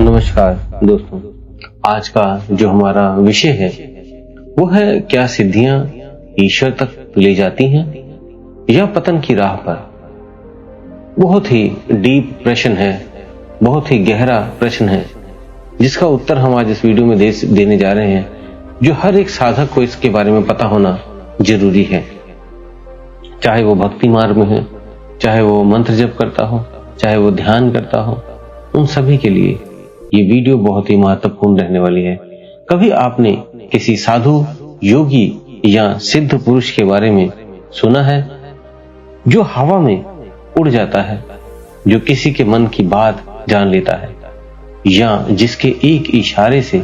नमस्कार दोस्तों, आज का जो हमारा विषय है वो है, क्या सिद्धियां ईश्वर तक ले जाती हैं या पतन की राह पर। बहुत ही डीप प्रश्न है, बहुत ही गहरा प्रश्न है, जिसका उत्तर हम आज इस वीडियो में देने जा रहे हैं, जो हर एक साधक को इसके बारे में पता होना जरूरी है। चाहे वो भक्ति मार्ग में है, चाहे वो मंत्र जप करता हो, चाहे वो ध्यान करता हो, उन सभी के लिए ये वीडियो बहुत ही महत्वपूर्ण रहने वाली है। कभी आपने किसी साधु, योगी या सिद्ध पुरुष के बारे में सुना है जो हवा में उड़ जाता है, जो किसी के मन की बात जान लेता है, या जिसके एक इशारे से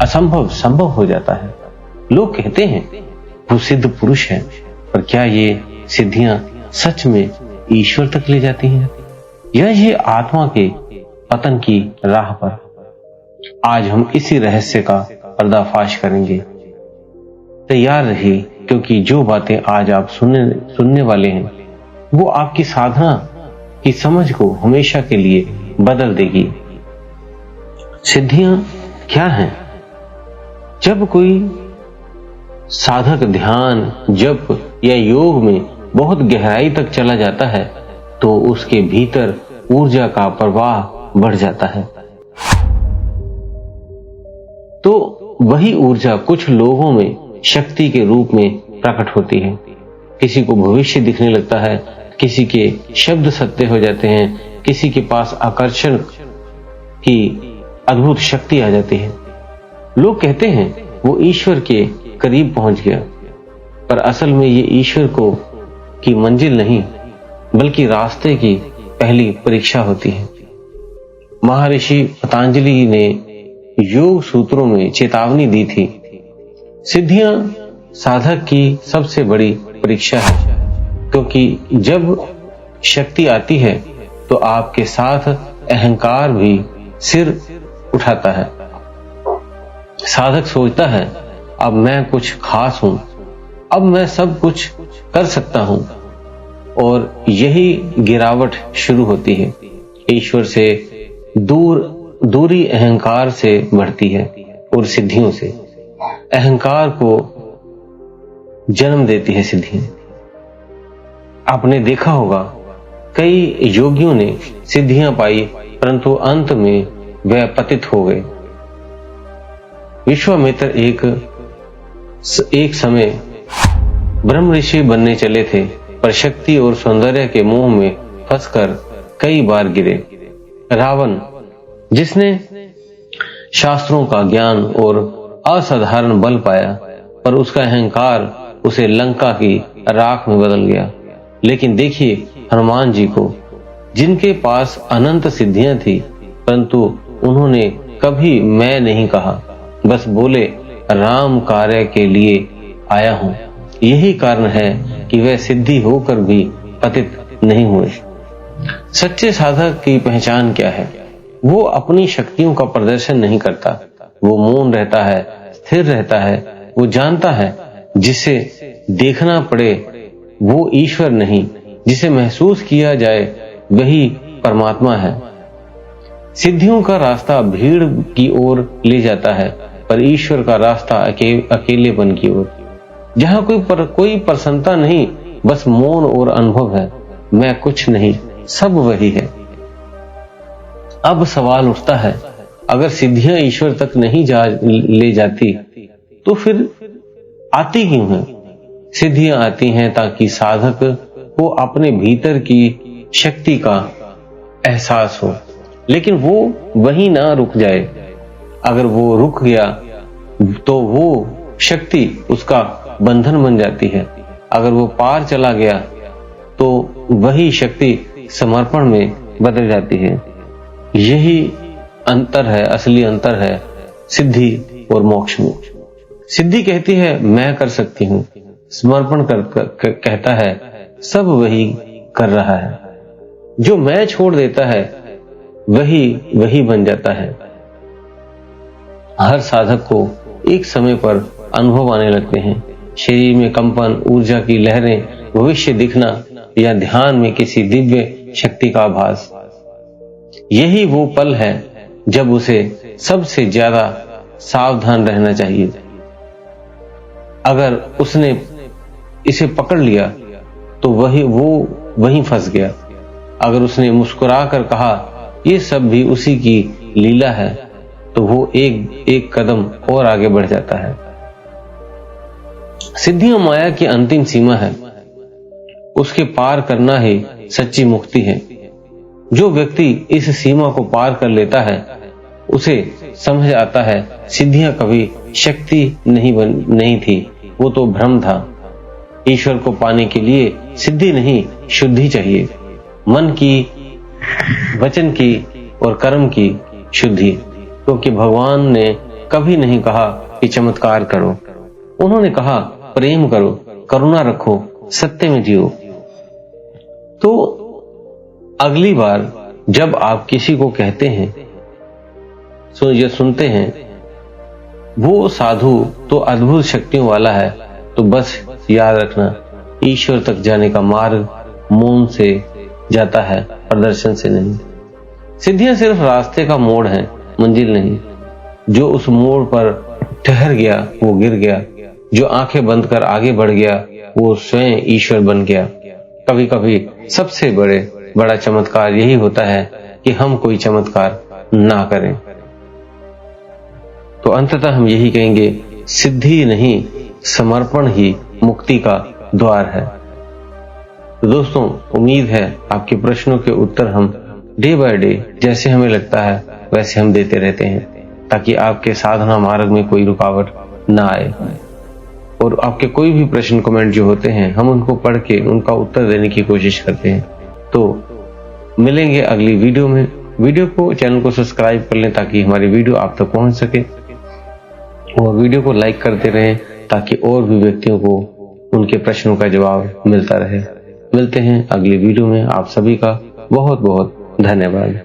असंभव संभव हो जाता है? लोग कहते हैं वो सिद्ध पुरुष है, पर क्या ये सिद्धियां सच में ईश्वर तक ले जाती हैं या ये आत्मा के पतन की राह पर? आज हम इसी रहस्य का पर्दाफाश करेंगे। तैयार रहिए, क्योंकि जो बातें आज आप सुनने वाले हैं वो आपकी साधना की समझ को हमेशा के लिए बदल देगी। सिद्धियां क्या हैं? जब कोई साधक ध्यान, जप या योग में बहुत गहराई तक चला जाता है तो उसके भीतर ऊर्जा का प्रवाह बढ़ जाता है। तो वही ऊर्जा कुछ लोगों में शक्ति के रूप में प्रकट होती है। किसी को भविष्य दिखने लगता है, किसी के शब्द सत्य हो जाते हैं, किसी के पास आकर्षण की अद्भुत शक्ति आ जाती है। लोग कहते हैं वो ईश्वर के करीब पहुंच गया, पर असल में ये ईश्वर की मंजिल नहीं, बल्कि रास्ते की पहली परीक्षा होती है। महर्षि पतंजलि ने योग सूत्रों में चेतावनी दी थी, सिद्धियां साधक की सबसे बड़ी परीक्षा है, क्योंकि जब शक्ति आती है तो आपके साथ अहंकार भी सिर उठाता है। साधक सोचता है अब मैं कुछ खास हूं, अब मैं सब कुछ कर सकता हूं, और यही गिरावट शुरू होती है। ईश्वर से दूरी अहंकार से बढ़ती है और सिद्धियों से। अहंकार को जन्म देती है सिद्धियां। आपने देखा होगा कई योगियों ने सिद्धियां पाई, परंतु अंत में वे पतित हो गए। विश्वामित्र एक समय ब्रह्म ऋषि बनने चले थे, पर शक्ति और सौंदर्य के मोह में फंसकर कई बार गिरे। रावण, जिसने शास्त्रों का ज्ञान और असाधारण बल पाया, पर उसका अहंकार उसे लंका की राख में बदल गया। लेकिन देखिए हनुमान जी को, जिनके पास अनंत सिद्धियां थी, परंतु उन्होंने कभी मैं नहीं कहा, बस बोले राम कार्य के लिए आया हूं। यही कारण है कि वह सिद्धि होकर भी पतित नहीं हुए। सच्चे साधक की पहचान क्या है? वो अपनी शक्तियों का प्रदर्शन नहीं करता, वो मौन रहता है, स्थिर रहता है। वो जानता है जिसे देखना पड़े वो ईश्वर नहीं, जिसे महसूस किया जाए वही परमात्मा है। सिद्धियों का रास्ता भीड़ की ओर ले जाता है, पर ईश्वर का रास्ता अकेलेपन की ओर, जहां कोई प्रसन्नता नहीं, बस मौन और अनुभव है, मैं कुछ नहीं, सब वही है। अब सवाल उठता है, अगर सिद्धियां ईश्वर तक नहीं ले जाती तो फिर आती क्यों हैं? सिद्धियां आती हैं ताकि साधक को अपने भीतर की शक्ति का एहसास हो, लेकिन वो वहीं ना रुक जाए। अगर वो रुक गया तो वो शक्ति उसका बंधन बन जाती है। अगर वो पार चला गया तो वही शक्ति समर्पण में बदल जाती है। यही अंतर है, असली अंतर है सिद्धि और मोक्ष में। सिद्धि कहती है मैं कर सकती हूं, समर्पण कहता है सब वही कर रहा है। जो मैं छोड़ देता है वही बन जाता है। हर साधक को एक समय पर अनुभव आने लगते हैं, शरीर में कंपन, ऊर्जा की लहरें, भविष्य दिखना या ध्यान में किसी दिव्य शक्ति का आभास। यही वो पल है जब उसे सबसे ज्यादा सावधान रहना चाहिए। अगर उसने इसे पकड़ लिया तो वो वहीं फंस गया। अगर उसने मुस्कुराकर कहा ये सब भी उसी की लीला है, तो वो एक कदम और आगे बढ़ जाता है। सिद्धि और माया की अंतिम सीमा है, उसके पार करना ही सच्ची मुक्ति है। जो व्यक्ति इस सीमा को पार कर लेता है उसे समझ आता है सिद्धियां कभी शक्ति नहीं थी, वो तो भ्रम था। ईश्वर को पाने के लिए सिद्धि नहीं, शुद्धि चाहिए। मन की, वचन की और कर्म की शुद्धि। क्योंकि भगवान ने कभी नहीं कहा कि चमत्कार करो, उन्होंने कहा प्रेम करो, करुणा रखो, सत्य में जियो। तो अगली बार जब आप किसी को कहते हैं, सुनते हैं वो साधु तो अद्भुत शक्तियों वाला है, तो बस याद रखना ईश्वर तक जाने का मार्ग मौन से जाता है, प्रदर्शन से नहीं। सिद्धियां सिर्फ रास्ते का मोड़ है, मंजिल नहीं। जो उस मोड़ पर ठहर गया वो गिर गया, जो आंखें बंद कर आगे बढ़ गया वो स्वयं ईश्वर बन गया। कभी कभी सबसे बड़ा चमत्कार यही होता है कि हम कोई चमत्कार ना करें। तो अंततः हम यही कहेंगे, सिद्धि नहीं समर्पण ही मुक्ति का द्वार है। तो दोस्तों, उम्मीद है आपके प्रश्नों के उत्तर हम डे बाय डे जैसे हमें लगता है वैसे हम देते रहते हैं, ताकि आपके साधना मार्ग में कोई रुकावट ना आए। और आपके कोई भी प्रश्न कमेंट जो होते हैं हम उनको पढ़ के उनका उत्तर देने की कोशिश करते हैं। तो मिलेंगे अगली वीडियो में। वीडियो को, चैनल को सब्सक्राइब कर लें ताकि हमारी वीडियो आप तक पहुंच सके, और वीडियो को लाइक करते रहें ताकि और भी व्यक्तियों को उनके प्रश्नों का जवाब मिलता रहे। मिलते हैं अगली वीडियो में। आप सभी का बहुत बहुत धन्यवाद।